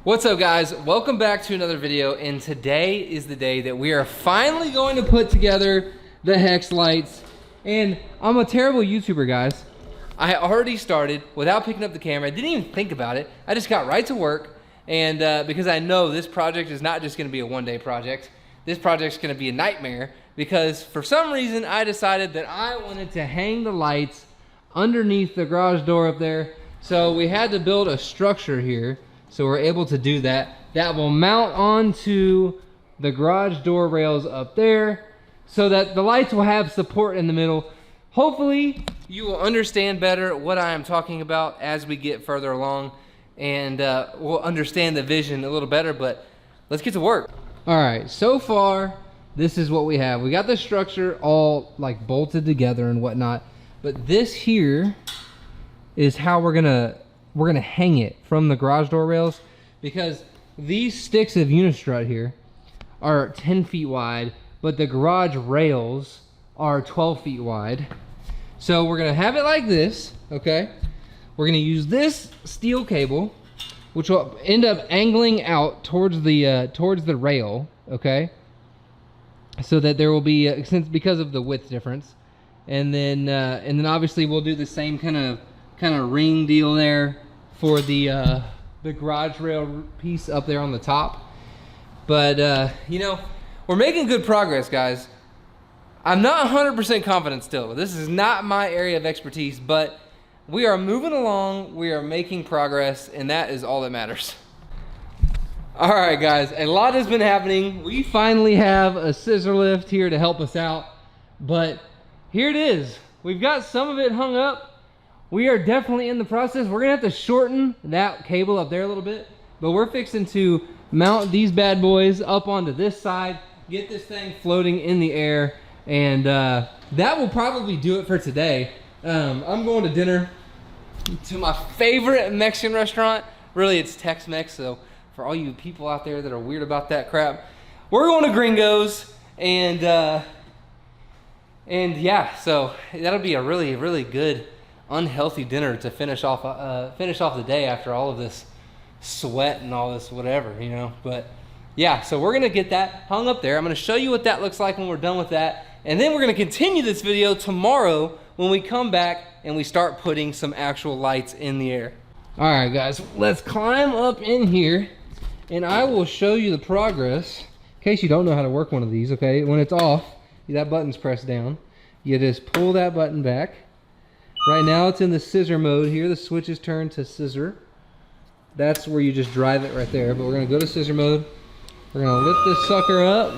What's up, guys? Welcome back to another video, and today is the day that we are finally going to put together the hex lights. And I'm a terrible YouTuber, guys. I already started without picking up the camera. I didn't even think about it. I just got right to work, and because I know this project is not just going to be a one-day project. This project's going to be a nightmare because for some reason I decided that I wanted to hang the lights underneath the garage door up there. So we had to build a structure here. So we're able to do that. That will mount onto the garage door rails up there so that the lights will have support in the middle. Hopefully you will understand better what I am talking about as we get further along, and we'll understand the vision a little better, but let's get to work. All right, so far this is what we have. We got the structure all like bolted together and whatnot, but this here is how we're gonna hang it from the garage door rails, because these sticks of Unistrut here are 10 feet wide, but the garage rails are 12 feet wide. So we're gonna have it like this, okay? We're gonna use this steel cable, which will end up angling out towards the rail, okay? So that there will be, because of the width difference. And then obviously we'll do the same kind of ring deal there for the garage rail piece up there on the top. But you know, we're making good progress, guys. I'm not 100% confident still. This is not my area of expertise, but we are moving along, we are making progress, and that is all that matters. All right, guys, a lot has been happening. We finally have a scissor lift here to help us out, but here it is. We've got some of it hung up. We are definitely in the process. We're gonna have to shorten that cable up there a little bit, but we're fixing to mount these bad boys up onto this side, get this thing floating in the air, and that will probably do it for today. I'm going to dinner to my favorite Mexican restaurant. Really, it's Tex-Mex, so for all you people out there that are weird about that crap, we're going to Gringos, and yeah, so that'll be a really, really good unhealthy dinner to finish off the day after all of this sweat and all this whatever, you know. But yeah, so we're gonna get that hung up there. I'm gonna show you what that looks like when we're done with that, and then we're gonna continue this video tomorrow when we come back and we start putting some actual lights in the air. All right, guys, let's climb up in here and I will show you the progress in case you don't know how to work one of these. Okay, when it's off, that button's pressed down, you just pull that button back. Right now it's in the scissor mode here. The switch is turned to scissor. That's where you just drive it right there. But we're gonna go to scissor mode. We're gonna lift this sucker up.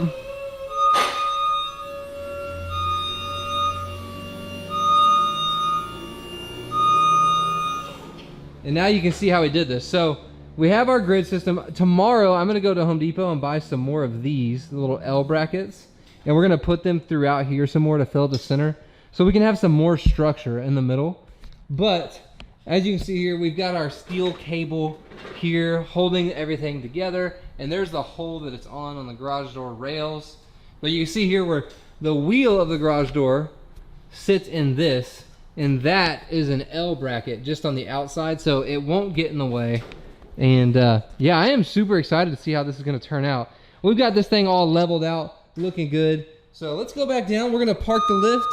And now you can see how we did this. So we have our grid system. Tomorrow I'm gonna go to Home Depot and buy some more of these, the little L brackets. And we're gonna put them throughout here some more to fill the center, so we can have some more structure in the middle. But as you can see here, we've got our steel cable here holding everything together, and there's the hole that it's on the garage door rails. But you can see here where the wheel of the garage door sits in this, and that is an L bracket just on the outside, so it won't get in the way. And yeah, I am super excited to see how this is gonna turn out. We've got this thing all leveled out, looking good. So let's go back down. We're gonna park the lift,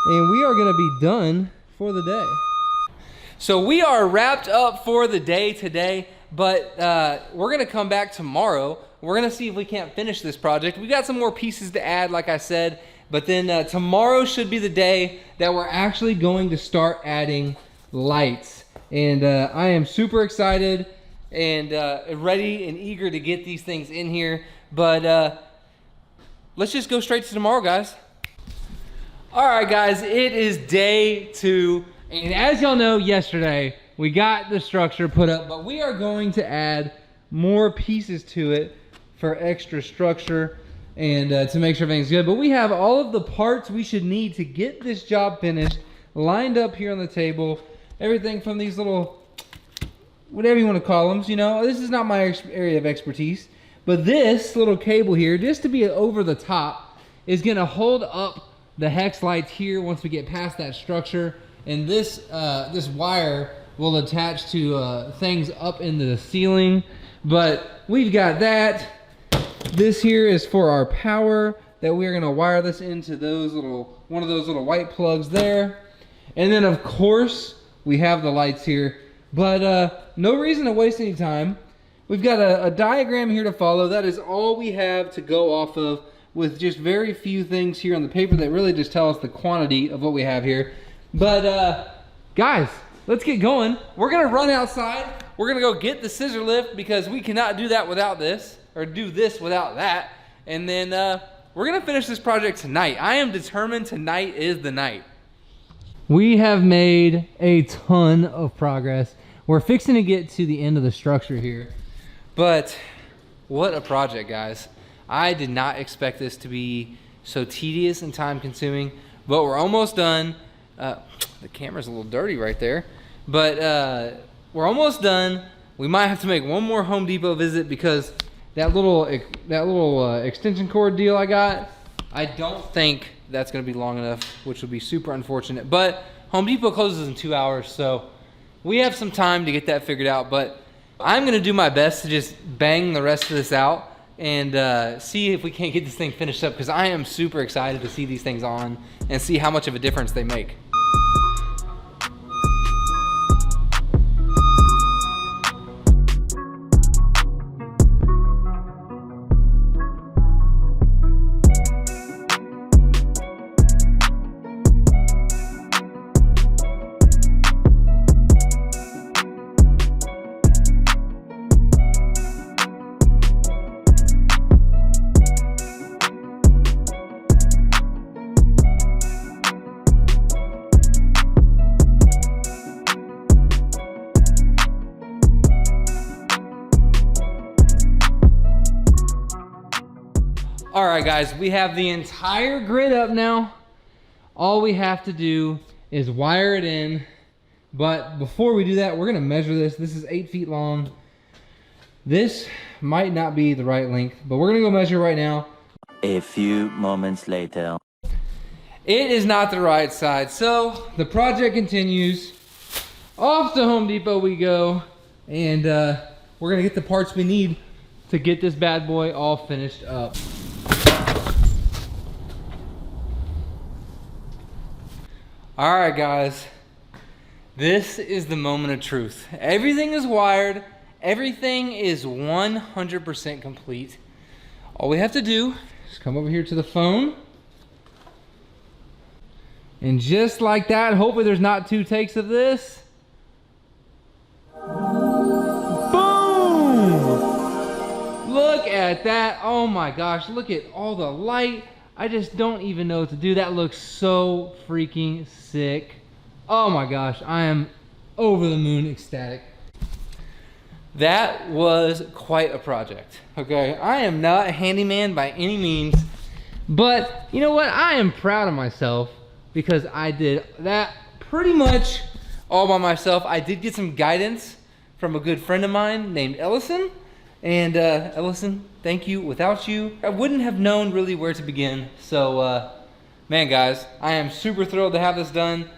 and we are gonna be done for the day. So we are wrapped up for the day today, but we're gonna come back tomorrow. We're gonna see if we can't finish this project. We got some more pieces to add, like I said, but then tomorrow should be the day that we're actually going to start adding lights. And I am super excited and ready and eager to get these things in here. But let's just go straight to tomorrow, guys. All right, guys, it is day 2. And as y'all know, yesterday, we got the structure put up, but we are going to add more pieces to it for extra structure and to make sure everything's good. But we have all of the parts we should need to get this job finished, lined up here on the table. Everything from these little, whatever you want to call them, you know, this is not my area of expertise, but this little cable here, just to be over the top, is gonna hold up the hex lights here once we get past that structure. And this this wire will attach to things up into the ceiling But we've got that. This here is for our power that we're gonna wire this into one of those little white plugs there. And then of course, we have the lights here, but no reason to waste any time. We've got a diagram here to follow. That is all we have to go off of, with just very few things here on the paper that really just tell us the quantity of what we have here. But guys, let's get going. We're gonna run outside. We're gonna go get the scissor lift because we cannot do that without this, or do this without that. And then we're gonna finish this project tonight. I am determined tonight is the night. We have made a ton of progress. We're fixing to get to the end of the structure here. But what a project, guys. I did not expect this to be so tedious and time consuming, but we're almost done. The camera's a little dirty right there, but we're almost done. We might have to make one more Home Depot visit because that little extension cord deal I got, I don't think that's gonna be long enough, which would be super unfortunate. But Home Depot closes in 2 hours, so we have some time to get that figured out. But I'm gonna do my best to just bang the rest of this out and see if we can't get this thing finished up, because I am super excited to see these things on and see how much of a difference they make. All right, guys, we have the entire grid up now. All we have to do is wire it in. But before we do that, we're gonna measure this. This is 8 feet long. This might not be the right length, but we're gonna go measure right now. A few moments later. It is not the right side, so the project continues. Off to Home Depot we go, and we're gonna get the parts we need to get this bad boy all finished up. All right, guys, this is the moment of truth. Everything is wired. Everything is 100% complete. All we have to do is come over here to the phone. And just like that, hopefully there's not 2 takes of this. Boom! Look at that. Oh my gosh, look at all the light. I just don't even know what to do. That looks so freaking sick. Oh my gosh, I am over the moon ecstatic. That was quite a project, okay? I am not a handyman by any means, but you know what? I am proud of myself because I did that pretty much all by myself. I did get some guidance from a good friend of mine named Ellison. And Ellison, thank you. Without you, I wouldn't have known really where to begin. So, man, guys, I am super thrilled to have this done.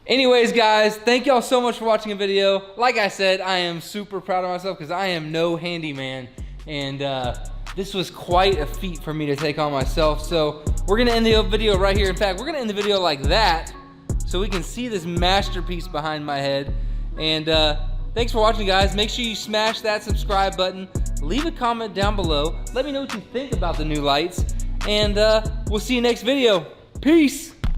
Anyways, guys, thank y'all so much for watching a video. Like I said, I am super proud of myself because I am no handyman. And this was quite a feat for me to take on myself. So we're gonna end the video right here. In fact, we're gonna end the video like that so we can see this masterpiece behind my head. And thanks for watching, guys. Make sure you smash that subscribe button. Leave a comment down below. Let me know what you think about the new lights. And we'll see you next video. Peace.